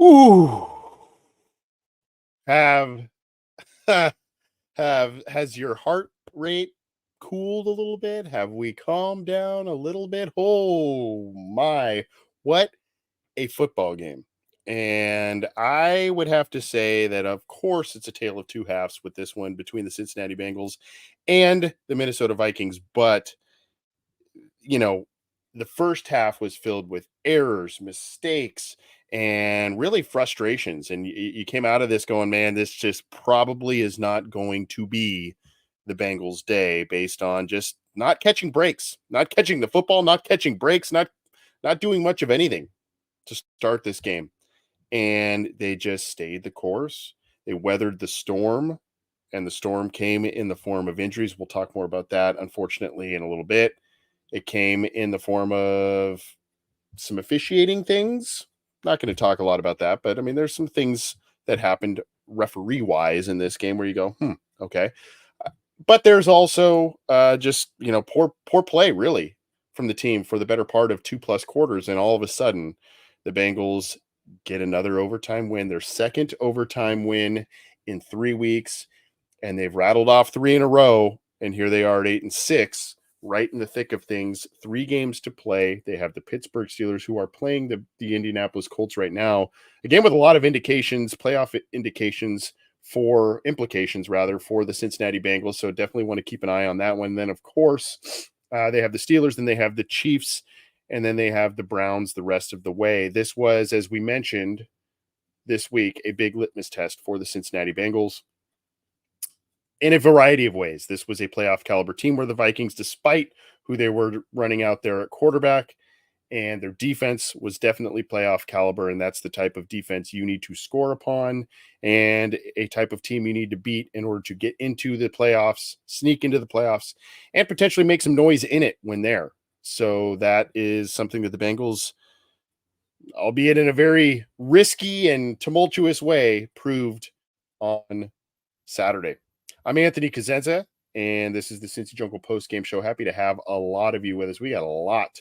Ooh, have has your heart rate cooled a little bit? Have we calmed down a little bit? Oh my, what a football game. And I would have to say that, of course, it's a tale of two halves with this one between the Cincinnati Bengals and the Minnesota Vikings. But, you know, the first half was filled with errors, mistakes, and really frustrations. And you came out of this going, man, this just probably is not going to be the Bengals' day based on just not catching breaks, not catching the football, not catching breaks, not doing much of anything to start this game. And they just stayed the course. They weathered the storm, and the storm came in the form of injuries. We'll talk more about that, unfortunately, in a little bit. It came in the form of some officiating things. Not going to talk a lot about that, but I mean, there's some things that happened referee wise in this game where you go, okay. But there's also just poor play really from the team for the better part of 2+ quarters, and all of a sudden, the Bengals get another overtime win, their second overtime win in 3 weeks, and they've rattled off three in a row, and here they are at 8-6, right in the thick of things. 3 games to play. They have the Pittsburgh Steelers, who are playing the Indianapolis Colts right now. Again, with a lot of indications, playoff indications for implications, rather, for the Cincinnati Bengals. So definitely want to keep an eye on that one. Then, of course, they have the Steelers, then they have the Chiefs, and then they have the Browns the rest of the way. This was, as we mentioned this week, a big litmus test for the Cincinnati Bengals in a variety of ways. This was a playoff caliber team where the Vikings, despite who they were running out there at quarterback, and their defense was definitely playoff caliber. And that's the type of defense you need to score upon and a type of team you need to beat in order to get into the playoffs, sneak into the playoffs, and potentially make some noise in it when there. So that is something that the Bengals, albeit in a very risky and tumultuous way, proved on Saturday. I'm Anthony Cosenza, and this is the Cincy Jungle Postgame Show. Happy to have a lot of you with us. We got a lot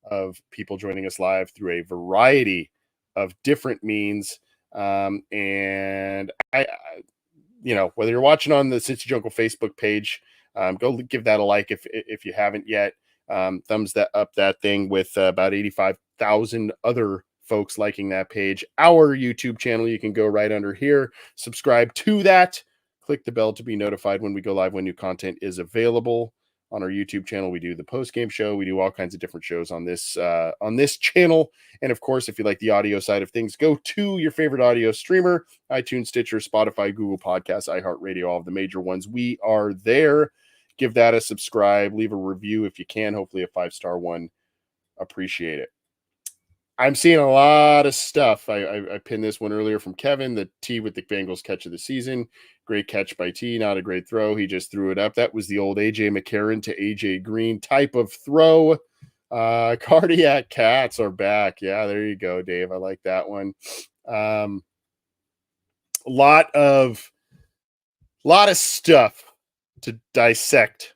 of people joining us live through a variety of different means. And whether you're watching on the Cincy Jungle Facebook page, go give that a like if you haven't yet. Thumbs that up that thing with about 85,000 other folks liking that page. Our YouTube channel, you can go right under here, subscribe to that. Click the bell to be notified when we go live, when new content is available. On our YouTube channel, we do the post-game show. We do all kinds of different shows on this channel. And of course, if you like the audio side of things, go to your favorite audio streamer: iTunes, Stitcher, Spotify, Google Podcasts, iHeartRadio, all of the major ones. We are there. Give that a subscribe. Leave a review if you can. Hopefully a 5-star one. Appreciate it. I'm seeing a lot of stuff. I pinned this one earlier from Kevin, the T with the Bengals catch of the season. Great catch by T, not a great throw. He just threw it up. That was the old A.J. McCarron to A.J. Green type of throw. Cardiac Cats are back. Yeah, there you go, Dave. I like that one. A lot of stuff to dissect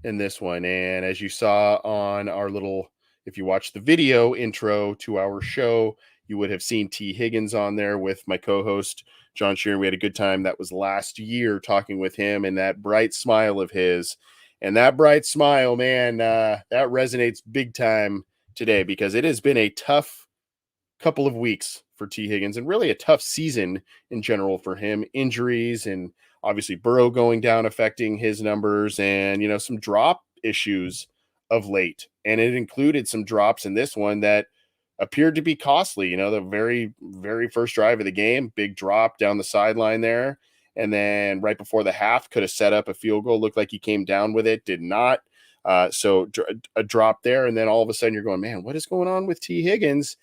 in this one. And as you saw on our little, if you watch the video intro to our show, you would have seen T. Higgins on there with my co-host, John Sheeran. We had a good time. That was last year talking with him, and that bright smile of his. And that bright smile, man, that resonates big time today, because it has been a tough couple of weeks for T. Higgins, and really a tough season in general for him. Injuries, and obviously Burrow going down affecting his numbers, and some drop issues of late. And it included some drops in this one that appeared to be costly. The very, very first drive of the game, big drop down the sideline there. And then right before the half, could have set up a field goal. Looked like he came down with it, did not. So a drop there. And then all of a sudden you're going, man, what is going on with T. Higgins?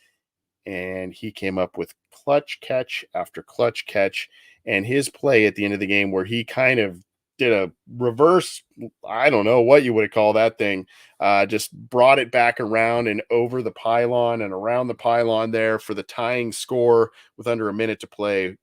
And he came up with clutch catch after clutch catch. And his play at the end of the game, where he kind of did a reverse, I don't know what you would call that thing, just brought it back around and over the pylon and around the pylon there for the tying score with under a minute to play.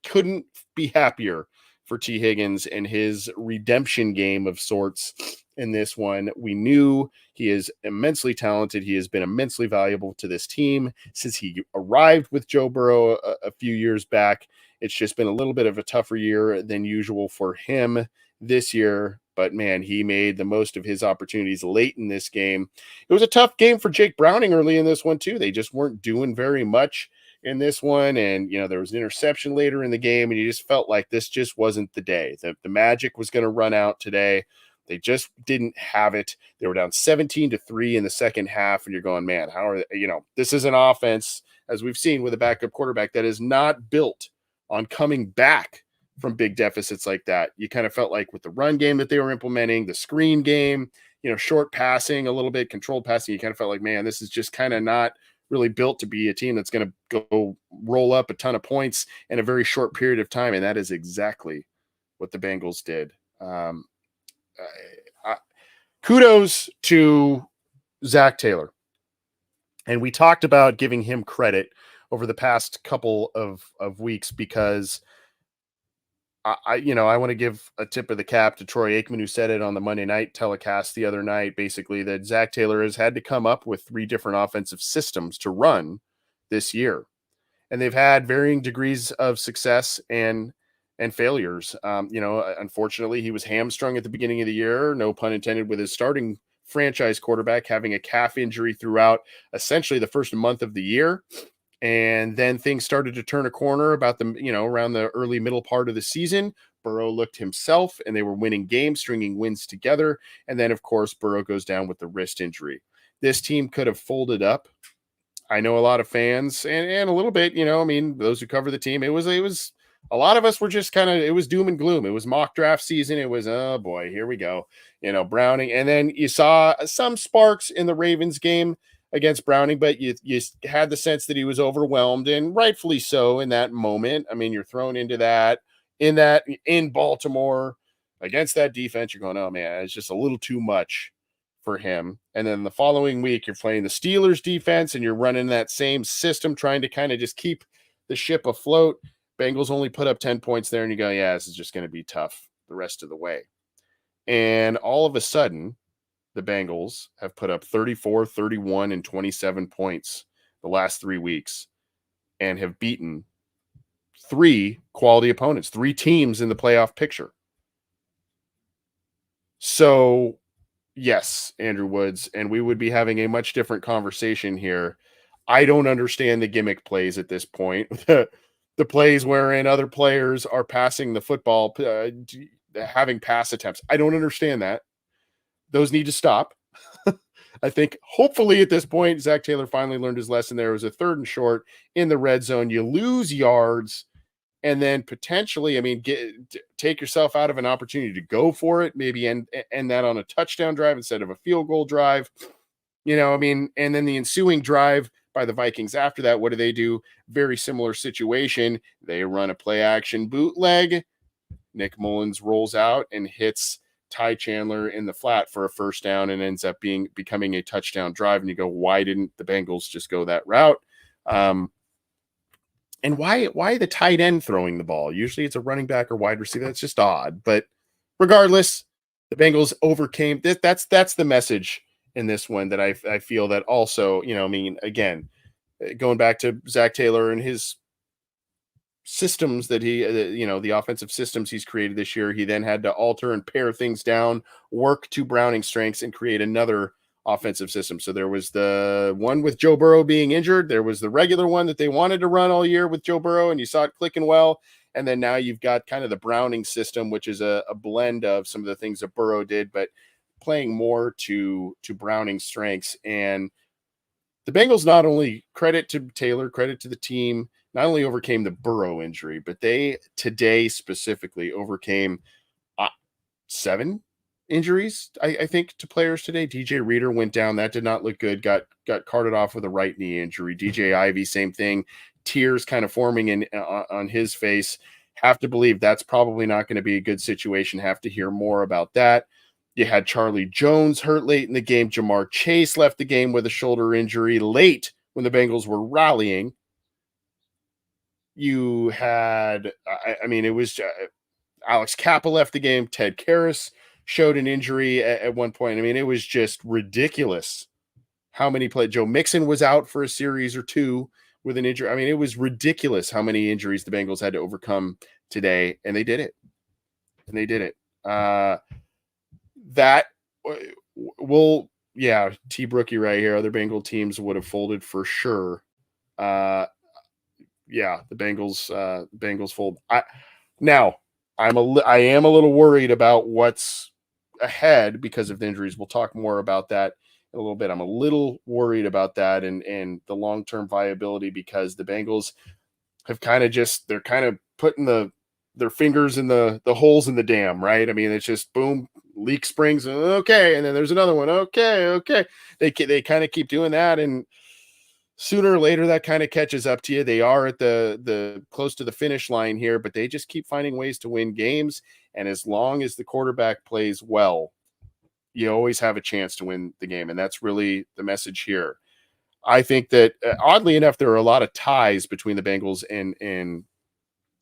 Couldn't be happier for T. Higgins and his redemption game of sorts in this one. We knew he is immensely talented. He has been immensely valuable to this team since he arrived with Joe Burrow a few years back. It's just been a little bit of a tougher year than usual for him this year. But man, he made the most of his opportunities late in this game. It was a tough game for Jake Browning early in this one, too. They just weren't doing very much in this one. And, there was an interception later in the game, and you just felt like this just wasn't the day. The magic was going to run out today. They just didn't have it. They were down 17-3 in the second half, and you're going, man, how are they, this is an offense, as we've seen with a backup quarterback, that is not built on coming back from big deficits like that. You kind of felt like with the run game that they were implementing, the screen game, short passing, a little bit controlled passing, you kind of felt like, man, this is just kind of not really built to be a team that's going to go roll up a ton of points in a very short period of time. And that is exactly what the Bengals did. Kudos to Zach Taylor. And we talked about giving him credit over the past couple of weeks because I want to give a tip of the cap to Troy Aikman, who said it on the Monday night telecast the other night, basically that Zach Taylor has had to come up with 3 different offensive systems to run this year. And they've had varying degrees of success and failures. Unfortunately, he was hamstrung at the beginning of the year, no pun intended, with his starting franchise quarterback having a calf injury throughout essentially the first month of the year. And then things started to turn a corner about around the early middle part of the season. Burrow looked himself and they were winning games, stringing wins together. And then, of course, Burrow goes down with the wrist injury. This team could have folded up. I know a lot of fans and a little bit, those who cover the team, it was a lot of us were just it was doom and gloom. It was mock draft season. It was, oh boy, here we go, Browning. And then you saw some sparks in the Ravens game against Browning, but you had the sense that he was overwhelmed, and rightfully so in that moment. I mean, you're thrown into that in Baltimore against that defense. You're going, oh man, it's just a little too much for him. And then the following week, you're playing the Steelers defense and you're running that same system, trying to kind of just keep the ship afloat. Bengals only put up 10 points there, and you go, yeah, this is just going to be tough the rest of the way. And all of a sudden, the Bengals have put up 34, 31, and 27 points the last 3 weeks and have beaten 3 quality opponents, 3 teams in the playoff picture. So, yes, Andrew Woods, and we would be having a much different conversation here. I don't understand the gimmick plays at this point. The plays wherein other players are passing the football, having pass attempts. I don't understand that. Those need to stop. I think hopefully at this point, Zach Taylor finally learned his lesson. There was a 3rd and short in the red zone. You lose yards and then potentially, take yourself out of an opportunity to go for it, maybe end that on a touchdown drive instead of a field goal drive. And then the ensuing drive by the Vikings after that, what do? Very similar situation. They run a play action bootleg. Nick Mullins rolls out and hits Ty Chandler in the flat for a first down and ends up becoming a touchdown drive. And you go, why didn't the Bengals just go that route? And why the tight end throwing the ball? Usually it's a running back or wide receiver. That's just odd. But regardless, the Bengals overcame. That's the message in this one that I feel that also, again, going back to Zach Taylor and his systems that he, the offensive systems he's created this year, he then had to alter and pare things down, work to Browning's strengths, and create another offensive system. So there was the one with Joe Burrow being injured. There was the regular one that they wanted to run all year with Joe Burrow, and you saw it clicking well. And then now you've got kind of the Browning system, which is a blend of some of the things that Burrow did, but playing more to Browning's strengths. And the Bengals, not only credit to Taylor, credit to the team, not only overcame the Burrow injury, but they today specifically overcame 7 injuries, I think, to players today. DJ Reader went down. That did not look good. Got carted off with a right knee injury. DJ Ivy, same thing. Tears kind of forming on his face. Have to believe that's probably not going to be a good situation. Have to hear more about that. You had Charlie Jones hurt late in the game. Jamar Chase left the game with a shoulder injury late when the Bengals were rallying. You had, it was Alex Kappa left the game. Ted Karras showed an injury at one point. I mean, it was just ridiculous how many played. Joe Mixon was out for a series or two with an injury. I mean, it was ridiculous how many injuries the Bengals had to overcome today, and they did it. And they did it. That will, yeah, T Brookie right here. Other Bengal teams would have folded for sure. Yeah, the Bengals fold. Now I am a little worried about what's ahead because of the injuries. We'll talk more about that in a little bit. I'm a little worried about that and the long term viability because the Bengals have they're kind of putting their fingers in the holes in the dam, right? I mean, it's just boom, leak springs, okay, and then there's another one, okay. They kind of keep doing that, and sooner or later that kind of catches up to you. They are at the close to the finish line here, but they just keep finding ways to win games. And as long as the quarterback plays well, you always have a chance to win the game. And that's really the message here. I think that oddly enough, there are a lot of ties between the Bengals and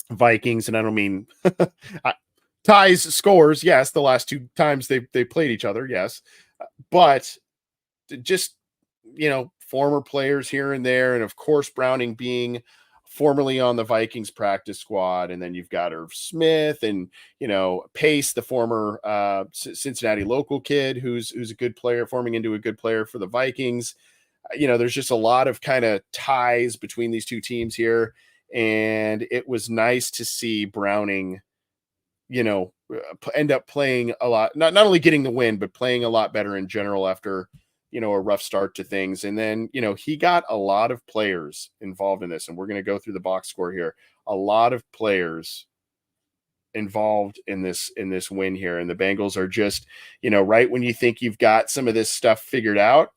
Vikings. And I don't mean ties, scores. Yes. The last two times they played each other. Yes. But just, former players here and there. And of course, Browning being formerly on the Vikings practice squad. And then you've got Irv Smith and, Pace, the former Cincinnati local kid who's a good player, forming into a good player for the Vikings. There's just a lot of kind of ties between these two teams here. And it was nice to see Browning, end up playing a lot, not only getting the win, but playing a lot better in general after, a rough start to things. And then, he got a lot of players involved in this. And we're going to go through the box score here. A lot of players involved in this win here. And the Bengals are just, right when you think you've got some of this stuff figured out,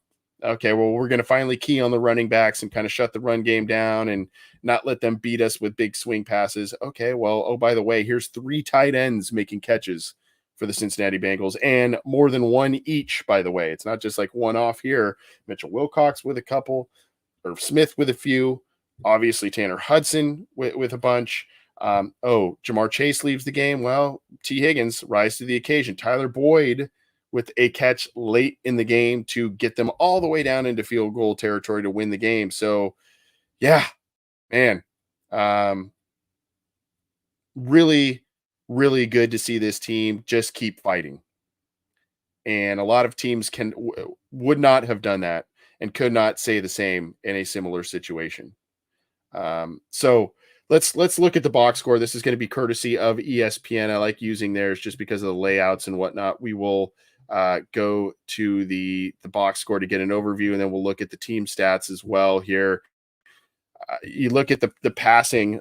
okay, well, we're going to finally key on the running backs and kind of shut the run game down and not let them beat us with big swing passes. Okay, well, oh, by the way, here's 3 tight ends making catches for the Cincinnati Bengals, and more than one each, by the way. It's not just like one off here. Mitchell Wilcox with a couple, Irv Smith with a few, obviously Tanner Hudson with a bunch. Jamar Chase leaves the game. Well, T. Higgins rise to the occasion. Tyler Boyd with a catch late in the game to get them all the way down into field goal territory to win the game. So, yeah, man, really, really good to see this team just keep fighting. And a lot of teams would not have done that and could not say the same in a similar situation. So let's look at the box score. This is going to be courtesy of ESPN. I like using theirs just because of the layouts and whatnot. We will go to the box score to get an overview, and then we'll look at the team stats as well here. You look at the passing.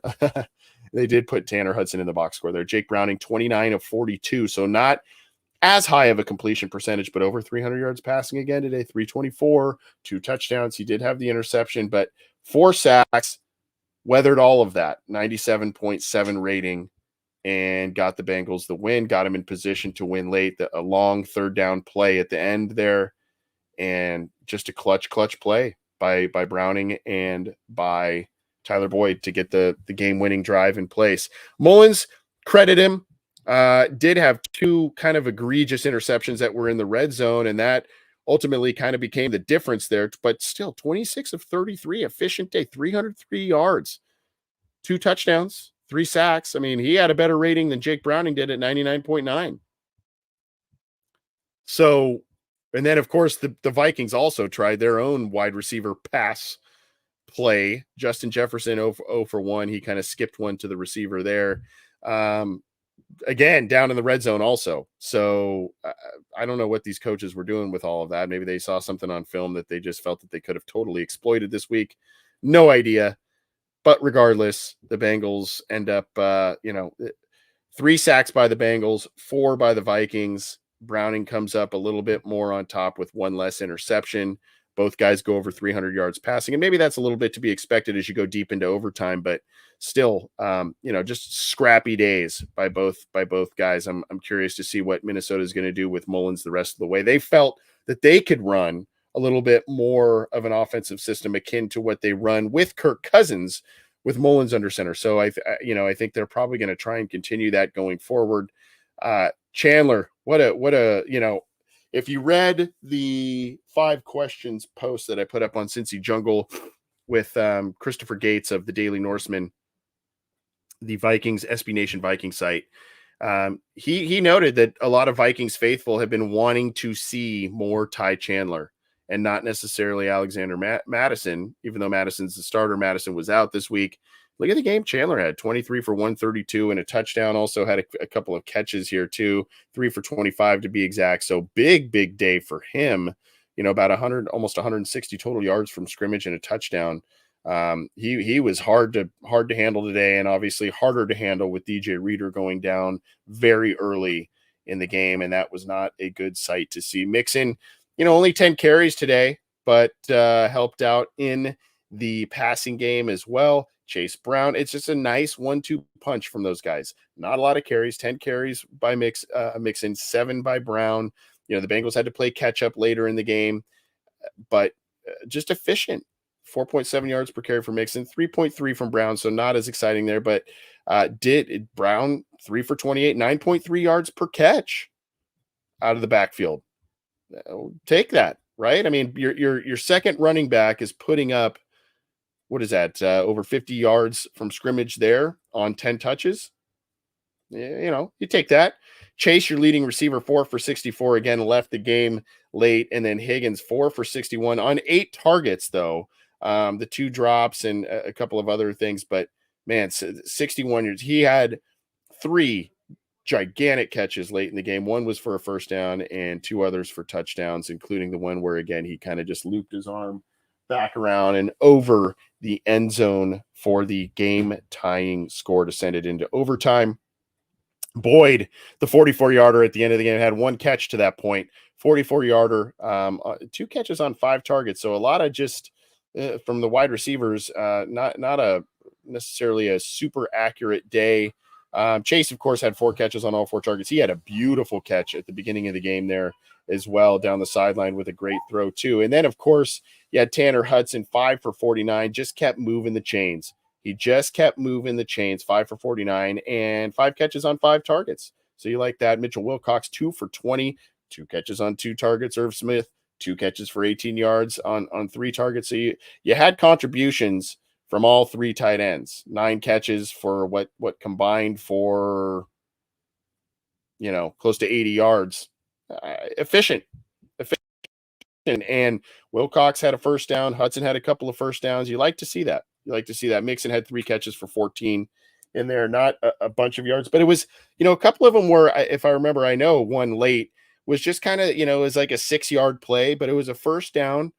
They did put Tanner Hudson in the box score there. Jake Browning, 29 of 42. So not as high of a completion percentage, but over 300 yards passing again today, 324, 2 touchdowns. He did have the interception, but 4 sacks, weathered all of that, 97.7 rating, and got the Bengals the win, got him in position to win late, a long 3rd down play at the end there, and just a clutch play by Browning and by Tyler Boyd to get the game-winning drive in place. Mullins, credit him, did have 2 kind of egregious interceptions that were in the red zone, and that ultimately kind of became the difference there. But still, 26 of 33, efficient day, 303 yards, 2 touchdowns, 3 sacks. I mean, he had a better rating than Jake Browning did at 99.9. So, and then, of course, the Vikings also tried their own wide receiver pass play. Justin Jefferson 0 for 1. He kind of skipped one to the receiver there. Again, down in the red zone also. So I don't know what these coaches were doing with all of that. Maybe they saw something on film that they just felt that they could have totally exploited this week. No idea. But regardless, the Bengals end up, 3 sacks by the Bengals, 4 by the Vikings. Browning comes up a little bit more on top with 1 less interception. Both guys go over 300 yards passing, and maybe that's a little bit to be expected as you go deep into overtime, but still, just scrappy days by both guys. I'm curious to see what Minnesota is going to do with Mullins the rest of the way. They felt that they could run a little bit more of an offensive system akin to what they run with Kirk Cousins with Mullins under center. So I think they're probably going to try and continue that going forward. Chandler, what a if you read the 5 questions post that I put up on Cincy Jungle with Christopher Gates of the Daily Norseman, the Vikings SB Nation Viking site, he noted that a lot of Vikings faithful have been wanting to see more Ty Chandler and not necessarily Alexander Madison, even though Madison's the starter. Madison was out this week. Look at the game Chandler had: 23 for 132 and a touchdown. Also had a couple of catches here too, 3 for 25 to be exact. So big day for him. About 100, almost 160 total yards from scrimmage and a touchdown. He was hard to handle today, and obviously harder to handle with DJ Reader going down very early in the game, and that was not a good sight to see. Mixon, only 10 carries today, but helped out in the passing game as well. Chase Brown, it's just a nice 1-2 punch from those guys. Not a lot of carries, 10 carries by Mixon, 7 by Brown. The Bengals had to play catch up later in the game, but just efficient. 4.7 yards per carry for Mixon, 3.3 from Brown, so not as exciting there, but Brown 3 for 28, 9.3 yards per catch out of the backfield. Take that, right? I mean, your second running back is putting up, what is that, over 50 yards from scrimmage there on 10 touches. You take that. Chase, your leading receiver, 4 for 64, again, left the game late, and then Higgins, 4 for 61 on 8 targets, though. The 2 drops and a couple of other things, but man, 61 years. He had 3 gigantic catches late in the game. One was for a first down and 2 others for touchdowns, including the one where, again, he kind of just looped his arm back around and over the end zone for the game tying score to send it into overtime. Boyd, the 44-yarder at the end of the game, had 1 catch to that point, 44-yarder, 2 catches on 5 targets. So a lot of just from the wide receivers, not a necessarily a super accurate day. Chase, of course, had 4 catches on all 4 targets. He had a beautiful catch at the beginning of the game there as well, down the sideline with a great throw too. And then, of course, you had Tanner Hudson, 5 for 49, just kept moving the chains. He just kept moving the chains, 5 for 49 and 5 catches on 5 targets. So you like that. Mitchell Wilcox, 2 for 20, 2 catches on 2 targets. Irv Smith, 2 catches for 18 yards on 3 targets. So you had contributions from all 3 tight ends, 9 catches for what combined for, close to 80 yards. Efficient. And Wilcox had a first down. Hudson had a couple of first downs. You like to see that. Mixon had 3 catches for 14 in there, not a bunch of yards, but it was, a couple of them were, if I remember, I know one late was just kind of, it was like a 6-yard play, but it was a first down,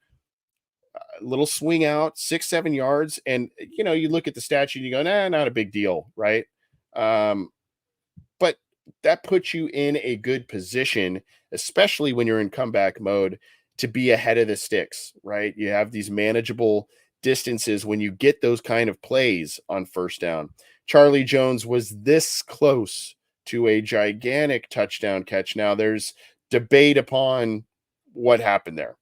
a little swing out, 6-7 yards. And, you look at the statue and you go, nah, not a big deal. Right. But that puts you in a good position, especially when you're in comeback mode, to be ahead of the sticks, right? You have these manageable distances when you get those kind of plays on first down. Charlie Jones was this close to a gigantic touchdown catch. Now there's debate upon what happened there.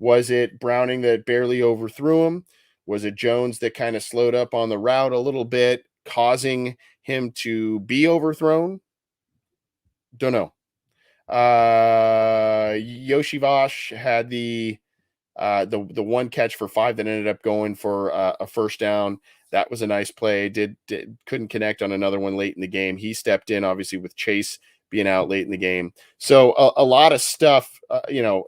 Was it Browning that barely overthrew him? Was it Jones that kind of slowed up on the route a little bit, causing him to be overthrown? Don't know. Yoshi Vosh had the 1 catch for 5 that ended up going for a first down. That was a nice play. Couldn't connect on another one late in the game. He stepped in, obviously, with Chase being out late in the game. So a lot of stuff,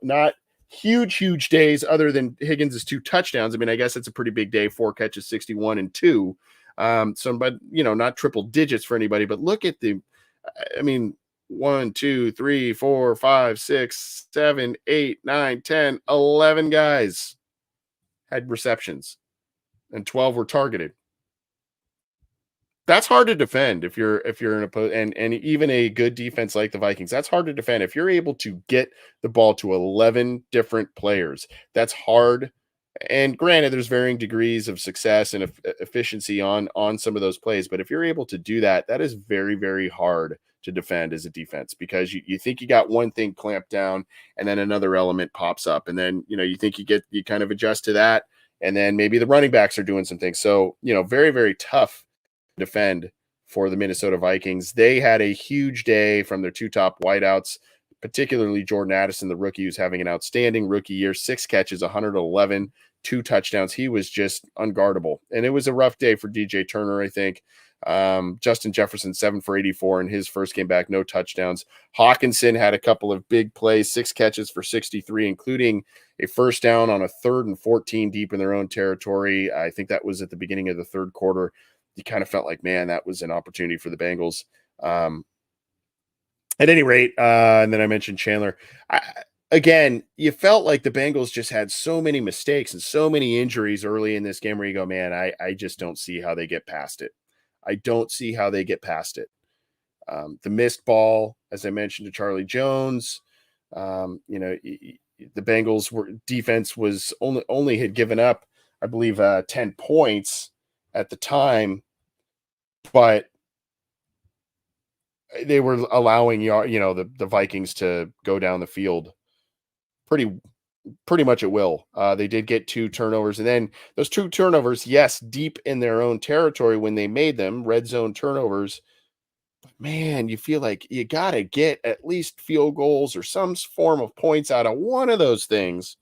not huge days other than Higgins' 2 touchdowns. I mean, I guess it's a pretty big day, 4 catches, 61 and 2. But not triple digits for anybody, but look at 1, 2, 3, 4, 5, 6, 7, 8, 9, 10, 11 guys had receptions and 12 were targeted. That's hard to defend if you're an and even a good defense like the Vikings. That's hard to defend. If you're able to get the ball to 11 different players, that's hard. And granted, there's varying degrees of success and efficiency on some of those plays. But if you're able to do that, that is very, very hard to defend as a defense, because you think you got one thing clamped down and then another element pops up. And then, you think you kind of adjust to that. And then maybe the running backs are doing some things. So, very, very tough to defend for the Minnesota Vikings. They had a huge day from their two top wideouts, particularly Jordan Addison, the rookie, who's having an outstanding rookie year, 6 catches, 111, 2 touchdowns. He was just unguardable. And it was a rough day for DJ Turner, I think. Justin Jefferson, 7 for 84 in his first game back, no touchdowns. Hawkinson had a couple of big plays, 6 catches for 63, including a first down on a 3rd and 14 deep in their own territory. I think that was at the beginning of the third quarter. You kind of felt like, man, that was an opportunity for the Bengals. At any rate, and then I mentioned Chandler. Again, you felt like the Bengals just had so many mistakes and so many injuries early in this game where you go, man, I just don't see how they get past it. I don't see how they get past it. The missed ball, as I mentioned, to Charlie Jones. The Bengals defense was only had given up, I believe, 10 points at the time, but they were allowing the Vikings to go down the field pretty much at will. They did get 2 turnovers, and then those 2 turnovers, yes, deep in their own territory when they made them, red zone turnovers. But man, you feel like you got to get at least field goals or some form of points out of one of those things.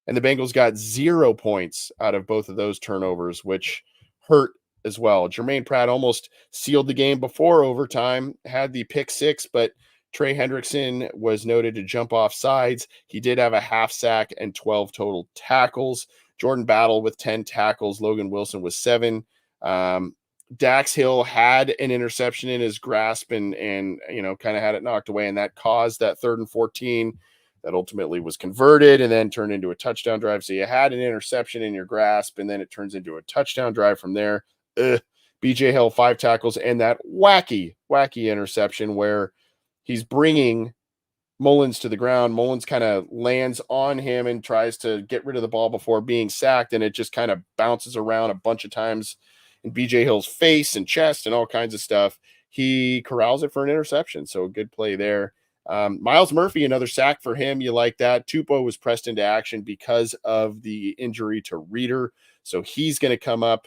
And the Bengals got 0 points out of both of those turnovers, which hurt as well. Jermaine Pratt almost sealed the game before overtime, had the pick 6, but Trey Hendrickson was noted to jump off sides. He did have a half sack and 12 total tackles. Jordan Battle with 10 tackles. Logan Wilson with 7. Dax Hill had an interception in his grasp and kind of had it knocked away, and that caused that 3rd and 14 that ultimately was converted and then turned into a touchdown drive. So you had an interception in your grasp, and then it turns into a touchdown drive from there. BJ Hill, 5 tackles, and that wacky interception where he's bringing Mullins to the ground. Mullins kind of lands on him and tries to get rid of the ball before being sacked, and it just kind of bounces around a bunch of times in BJ Hill's face and chest and all kinds of stuff. He corrals it for an interception, so a good play there. Miles Murphy, another sack for him. You like that. Tupou was pressed into action because of the injury to Reeder, so he's going to come up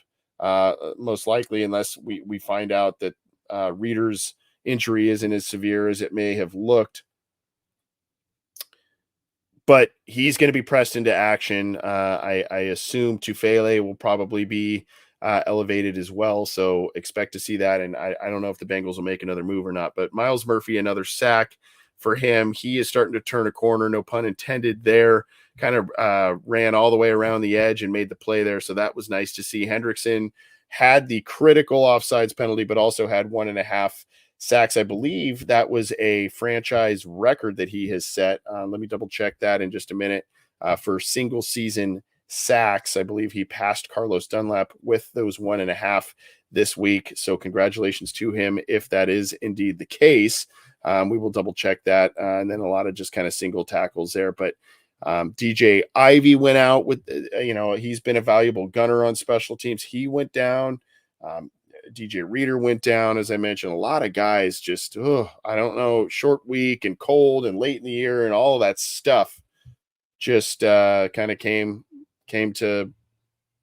most likely, unless we find out that Reeder's injury isn't as severe as it may have looked. But he's going to be pressed into action. I assume Tufele will probably be elevated as well, so expect to see that. And I don't know if the Bengals will make another move or not, but Miles Murphy, another sack for him. He is starting to turn a corner, no pun intended there. Kind of ran all the way around the edge and made the play there, so that was nice to see. Hendrickson had the critical offsides penalty, but also had 1.5 sacks. I believe that was a franchise record that he has set. Let me double check that in just a minute. For single season sacks, I believe he passed Carlos Dunlap with those 1.5 this week. So congratulations to him if that is indeed the case. We will double check that. And then a lot of just kind of single tackles there. But DJ Ivy went out with, he's been a valuable gunner on special teams. He went down. DJ Reeder went down, as I mentioned. A lot of guys just, I don't know, short week and cold and late in the year and all of that stuff just kind of came to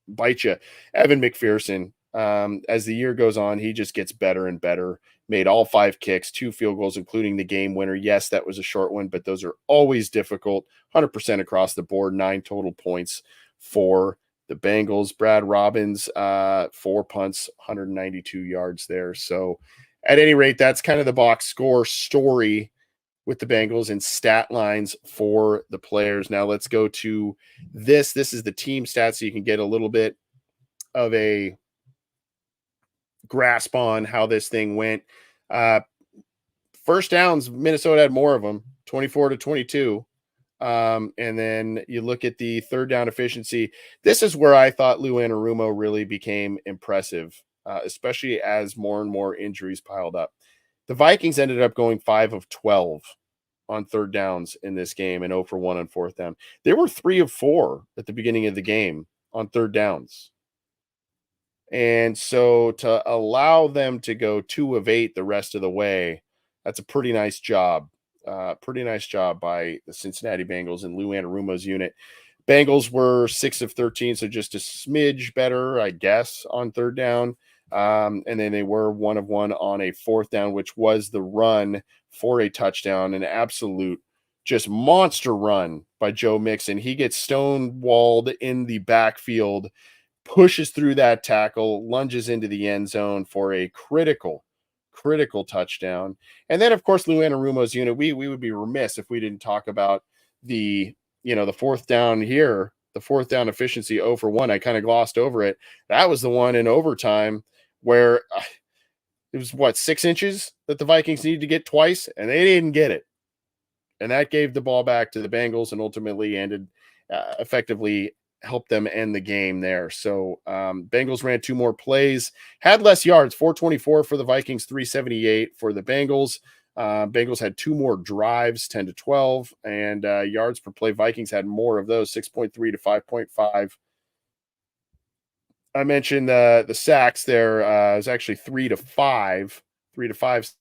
bite you. Evan McPherson, as the year goes on, he just gets better and better. Made all 5 kicks, 2 field goals, including the game winner. Yes, that was a short one, but those are always difficult. 100% across the board, 9 total points for the Bengals. Brad Robbins, 4 punts, 192 yards there. So at any rate, that's kind of the box score story with the Bengals and stat lines for the players. Now let's go to this. This is the team stats, so you can get a little bit of a grasp on how this thing went. First downs, Minnesota had more of them, 24-22. And then you look at the third down efficiency. This is where I thought Lou Anarumo really became impressive, especially as more and more injuries piled up. The Vikings ended up going 5 of 12 on third downs in this game and 0 for 1 on fourth down. They were 3 of 4 at the beginning of the game on third downs. And so to allow them to go 2 of 8 the rest of the way, that's a pretty nice job. Pretty nice job by the Cincinnati Bengals and Lou Anarumo's unit. Bengals were 6 of 13, so just a smidge better, I guess, on third down. And then they were 1 of 1 on a fourth down, which was the run for a touchdown, an absolute just monster run by Joe Mixon. He gets stonewalled in the backfield, pushes through that tackle, lunges into the end zone for a critical touchdown. And then, of course, Lou Anarumo's unit. We would be remiss if we didn't talk about the the fourth down here, the fourth down efficiency 0 for 1. I kind of glossed over it. That was the one in overtime where it was what 6 inches that the Vikings needed to get twice, and they didn't get it. And that gave the ball back to the Bengals and ultimately ended effectively helped them end the game there. So Bengals ran 2 more plays, had less yards, 424 for the Vikings, 378 for the Bengals. Bengals had 2 more drives, 10 to 12, and yards per play. Vikings had more of those, 6.3 to 5.5. I mentioned the sacks there. It was actually 3 to 5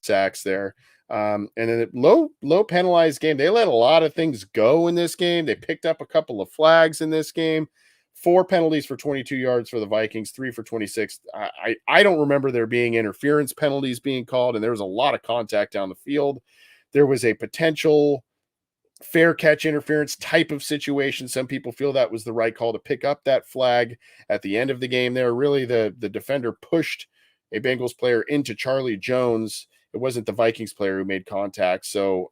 sacks there. And then low penalized game. They let a lot of things go in this game. They picked up a couple of flags in this game. 4 penalties for 22 yards for the Vikings, 3 for 26. I don't remember there being interference penalties being called, and there was a lot of contact down the field. There was a potential fair catch interference type of situation. Some people feel that was the right call to pick up that flag at the end of the game there. Really, the defender pushed a Bengals player into Charlie Jones. It wasn't the Vikings player who made contact. So,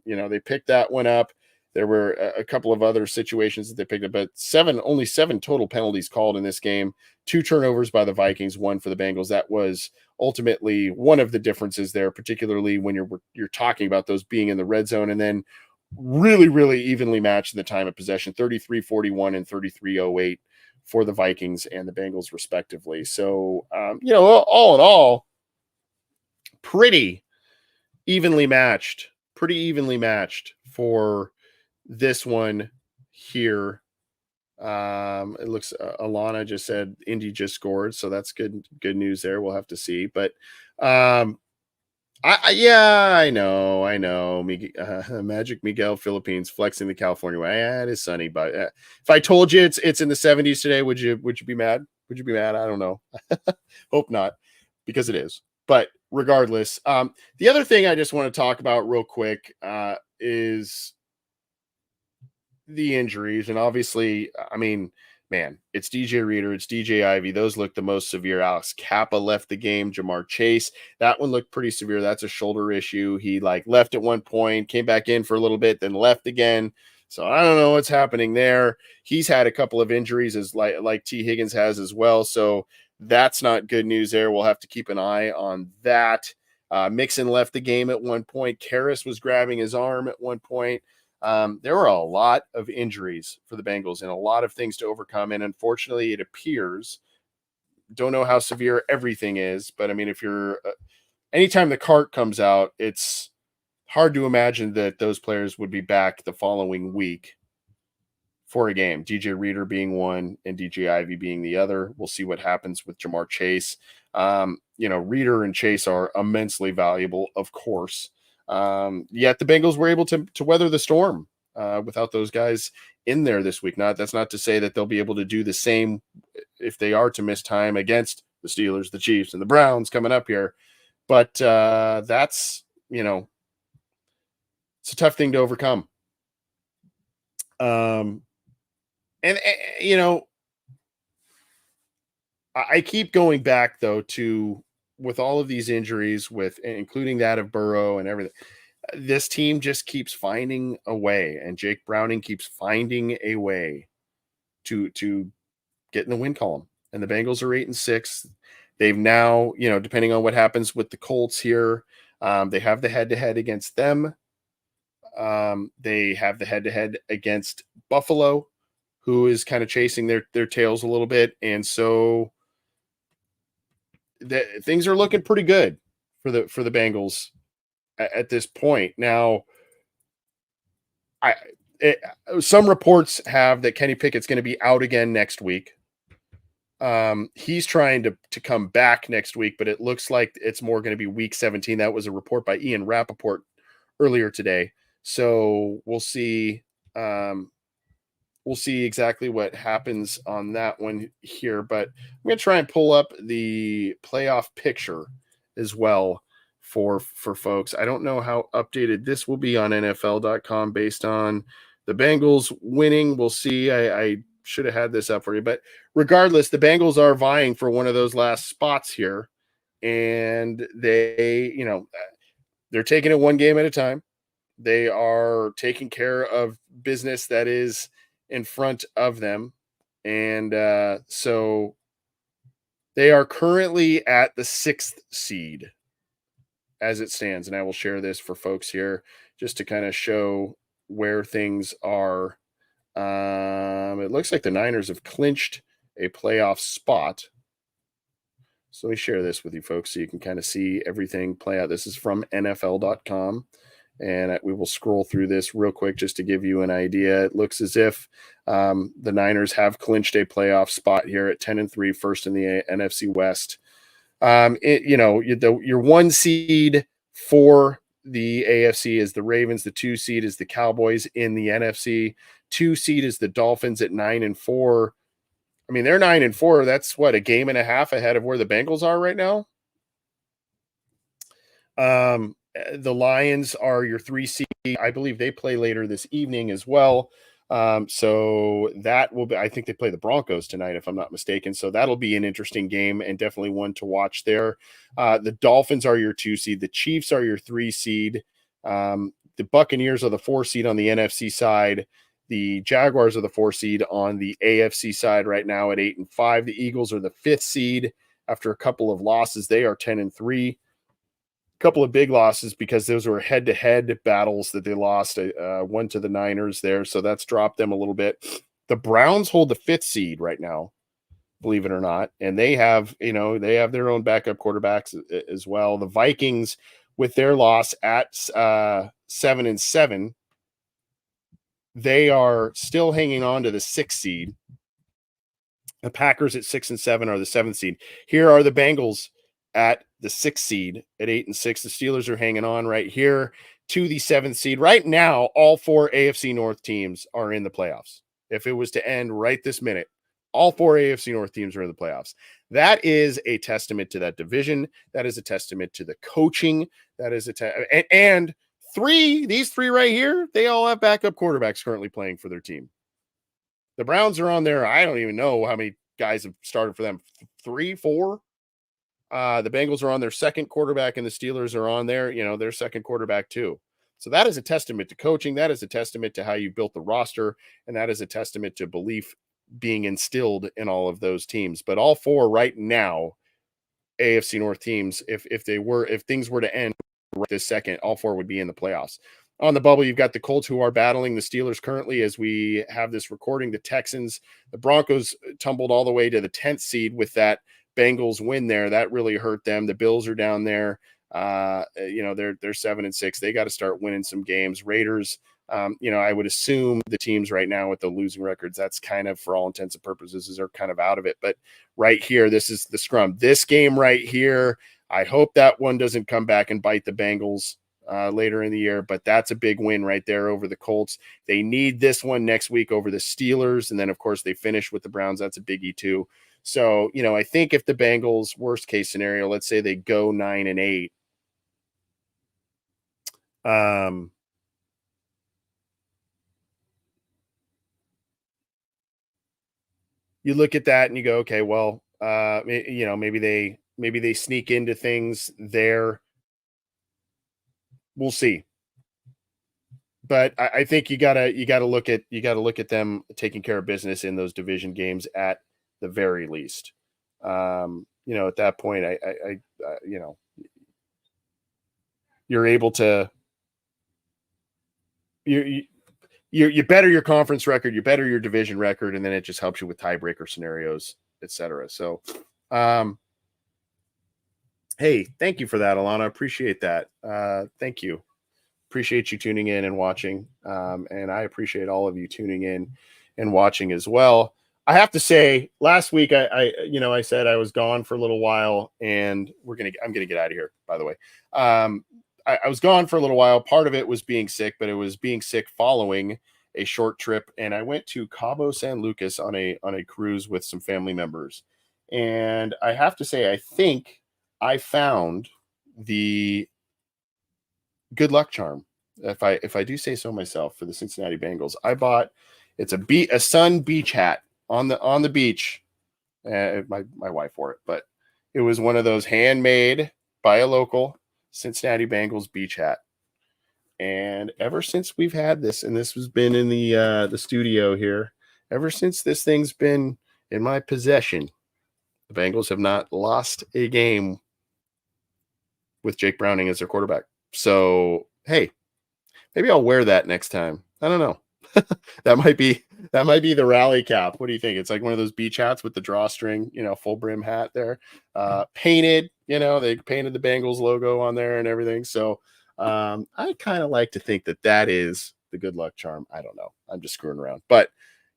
they picked that one up. There were a couple of other situations that they picked up, but only seven total penalties called in this game. 2 turnovers by the Vikings, 1 for the Bengals. That was ultimately one of the differences there, particularly when you're talking about those being in the red zone, and then really evenly matched in the time of possession, 33-41 and 33-08 for the Vikings and the Bengals respectively. So, all in all, pretty evenly matched for this one here. It looks Alana just said Indy just scored, so that's good news there. We'll have to see, but I know. Magic Miguel Philippines flexing the California way. Yeah, it is sunny, but if I told you it's in the 70s today, would you be mad? Would you be mad? I don't know. Hope not, because it is. But regardless, the other thing I just want to talk about real quick is the injuries, and obviously, I mean, man, it's DJ Reader, it's DJ Ivy. Those look the most severe. Alex Kappa left the game. Jamar Chase, that one looked pretty severe. That's a shoulder issue. He left at one point, came back in for a little bit, then left again. So I don't know what's happening there. He's had a couple of injuries as like T. Higgins has as well. So that's not good news there. We'll have to keep an eye on that. Mixon left the game at one point. Karras was grabbing his arm at one point. There were a lot of injuries for the Bengals and a lot of things to overcome. And unfortunately, it appears, don't know how severe everything is, but I mean, if you're, anytime the cart comes out, it's hard to imagine that those players would be back the following week for a game. DJ Reader being one and DJ Ivy being the other. We'll see what happens with Jamar Chase. Reader and Chase are immensely valuable, of course. Yet the Bengals were able to weather the storm without those guys in there this week. That's not to say that they'll be able to do the same if they are to miss time against the Steelers, the Chiefs, and the Browns coming up here. But that's, it's a tough thing to overcome. I keep going back though to, with all of these injuries, with including that of Burrow and everything, this team just keeps finding a way, and Jake Browning keeps finding a way to get in the win column. And the Bengals are 8-6. They've now, depending on what happens with the Colts here, they have the head-to-head against them. They have the head-to-head against Buffalo, who is kind of chasing their tails a little bit, and so things are looking pretty good for the Bengals at this point. Now, some reports have that Kenny Pickett's going to be out again next week. He's trying to come back next week, but it looks like it's more going to be week 17. That was a report by Ian Rappaport earlier today. So we'll see we'll see exactly what happens on that one here. But I'm going to try and pull up the playoff picture as well for folks. I don't know how updated this will be on NFL.com based on the Bengals winning. We'll see. I should have had this up for you, but regardless, the Bengals are vying for one of those last spots here, and they're taking it one game at a time. They are taking care of business that is in front of them. And so they are currently at the 6th seed as it stands. And I will share this for folks here just to kind of show where things are. It looks like the Niners have clinched a playoff spot. So let me share this with you folks so you can kind of see everything play out. This is from NFL.com. And we will scroll through this real quick just to give you an idea. It looks as if the Niners have clinched a playoff spot here at 10-3, first in the NFC West. Your 1 seed for the AFC is the Ravens. The 2 seed is the Cowboys in the NFC. 2 seed is the Dolphins at 9-4. I mean, they're 9-4. That's what, a game and a half ahead of where the Bengals are right now. The Lions are your 3 seed. I believe they play later this evening as well. So that will be, I think they play the Broncos tonight, if I'm not mistaken. So that'll be an interesting game and definitely one to watch there. The Dolphins are your 2 seed. The Chiefs are your 3 seed. The Buccaneers are the 4 seed on the NFC side. The Jaguars are the 4 seed on the AFC side right now at 8-5. The Eagles are the 5th seed after a couple of losses. They are 10-3. Couple of big losses because those were head-to-head battles that they lost. One to the Niners there, so that's dropped them a little bit. The Browns hold the 5th seed right now, believe it or not, and they have their own backup quarterbacks as well. The Vikings, with their loss at 7-7, they are still hanging on to the 6th seed. The Packers at 6-7 are the 7th seed. Here are the Bengals at the 6th seed at 8-6. The Steelers are hanging on right here to the 7th seed. Right now, all 4 AFC North teams are in the playoffs. If it was to end right this minute, all 4 AFC North teams are in the playoffs. That is a testament to that division. That is a testament to the coaching. That is and these three right here, they all have backup quarterbacks currently playing for their team. The Browns are on there. I don't even know how many guys have started for them. 3, 4. The Bengals are on their 2nd quarterback, and the Steelers are on their 2nd quarterback too. So that is a testament to coaching. That is a testament to how you built the roster, and that is a testament to belief being instilled in all of those teams. But all 4 right now, AFC North teams, if things were to end right this second, all 4 would be in the playoffs. On the bubble, you've got the Colts, who are battling the Steelers currently as we have this recording. The Texans, the Broncos tumbled all the way to the 10th seed with that Bengals win there. That really hurt them. The Bills are down there. They're 7-6. They got to start winning some games. Raiders, I would assume the teams right now with the losing records, that's kind of, for all intents and purposes, are kind of out of it. But right here, this is the scrum. This game right here, I hope that one doesn't come back and bite the Bengals later in the year, but that's a big win right there over the Colts. They need this one next week over the Steelers, and then of course they finish with the Browns. That's a biggie too. So I think if the Bengals, worst case scenario, let's say they go 9-8, you look at that and you go, okay, well, maybe they sneak into things there. We'll see. But I think you gotta look at them taking care of business in those division games at the very least. At that point, you're able to you better your conference record, you better your division record, and then it just helps you with tiebreaker scenarios, etc. So, hey, thank you for that, Alana. Appreciate that. Thank you. Appreciate you tuning in and watching. And I appreciate all of you tuning in and watching as well. I have to say, last week I said I was gone for a little while, and I'm gonna get out of here, by the way. I was gone for a little while. Part of it was being sick, but it was being sick following a short trip, and I went to Cabo San Lucas on a cruise with some family members. And I have to say, I think I found the good luck charm, if I do say so myself, for the Cincinnati Bengals. I bought it's a sun beach hat on the beach. My wife wore it, but it was one of those handmade by a local Cincinnati Bengals beach hat. And ever since we've had this, and this has been in the studio here, ever since this thing's been in my possession, the Bengals have not lost a game with Jake Browning as their quarterback. So, hey, maybe I'll wear that next time. I don't know. that might be the rally cap. What do you think? It's like one of those beach hats with the drawstring, full brim hat there, painted. They painted the Bengals logo on there and everything. So I kind of like to think that is the good luck charm. I don't know. I'm just screwing around. But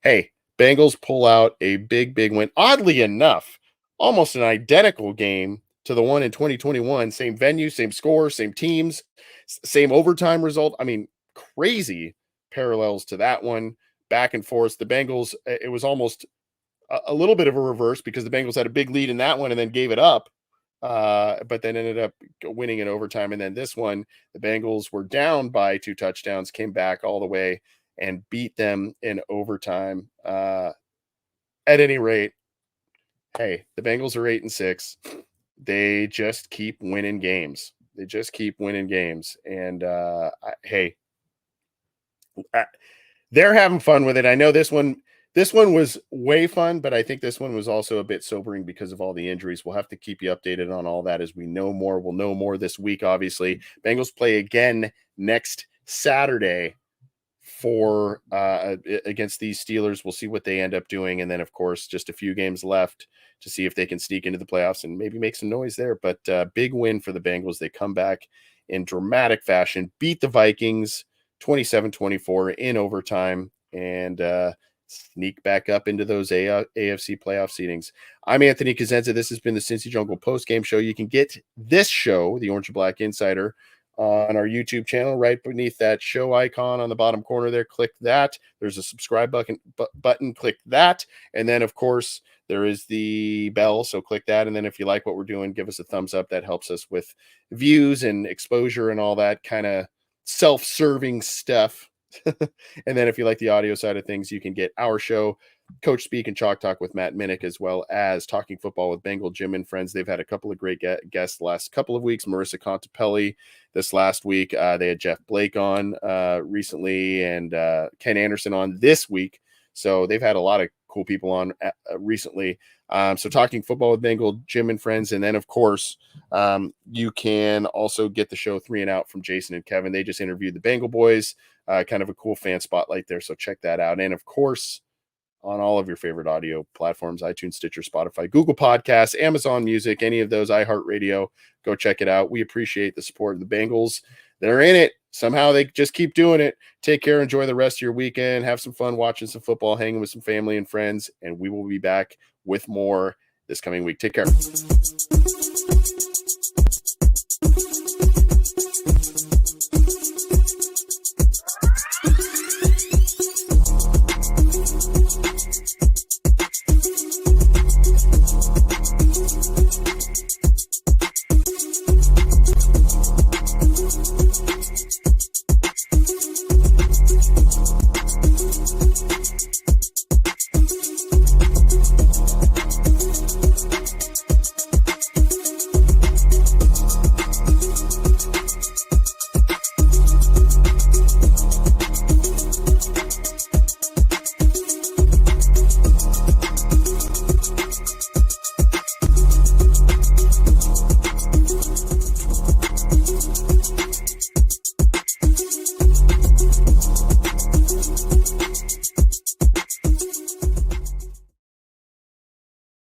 hey, Bengals pull out a big win. Oddly enough, almost an identical game to the one in 2021. Same venue, same score, same teams, same overtime result. I mean, crazy parallels to that one, back and forth. The Bengals, it was almost a little bit of a reverse because the Bengals had a big lead in that one and then gave it up, but then ended up winning in overtime. And then this one, the Bengals were down by 2 touchdowns, came back all the way and beat them in overtime. At any rate, hey, the Bengals are 8-6. They just keep winning games. And hey, they're having fun with it. I know this one was way fun, but I think this one was also a bit sobering because of all the injuries. We'll have to keep you updated on all that as we know more. We'll know more this week, obviously. Bengals play again next Saturday for against these Steelers. We'll see what they end up doing. And then, of course, just a few games left to see if they can sneak into the playoffs and maybe make some noise there. But big win for the Bengals. They come back in dramatic fashion, beat the Vikings 27-24 in overtime, and sneak back up into those AFC playoff seedings. I'm Anthony Cosenza. This has been the Cincy Jungle Postgame Show. You can get this show, the Orange and Black Insider, on our YouTube channel. Right beneath that show icon on the bottom corner there, click that. There's a subscribe button, click that. And then, of course, there is the bell, so click that. And then if you like what we're doing, give us a thumbs up. That helps us with views and exposure and all that kind of self-serving stuff. And then if you like the audio side of things, you can get our show, Coach Speak and Chalk Talk with Matt Minnick, as well as Talking Football with Bengal Jim and Friends. They've had a couple of great guests the last couple of weeks. Marissa Contepelli this last week. They had Jeff Blake on recently, and Ken Anderson on this week. So they've had a lot of cool people on recently. So Talking Football with Bengal Jim and Friends. And then, of course, you can also get the show 3 and Out from Jason and Kevin. They just interviewed the Bengal boys. Kind of a cool fan spotlight there. So check that out. And, of course, on all of your favorite audio platforms, iTunes, Stitcher, Spotify, Google Podcasts, Amazon Music, any of those, iHeartRadio, go check it out. We appreciate the support of the Bengals. They're in it. Somehow they just keep doing it. Take care. Enjoy the rest of your weekend. Have some fun watching some football, hanging with some family and friends, and we will be back with more this coming week. Take care.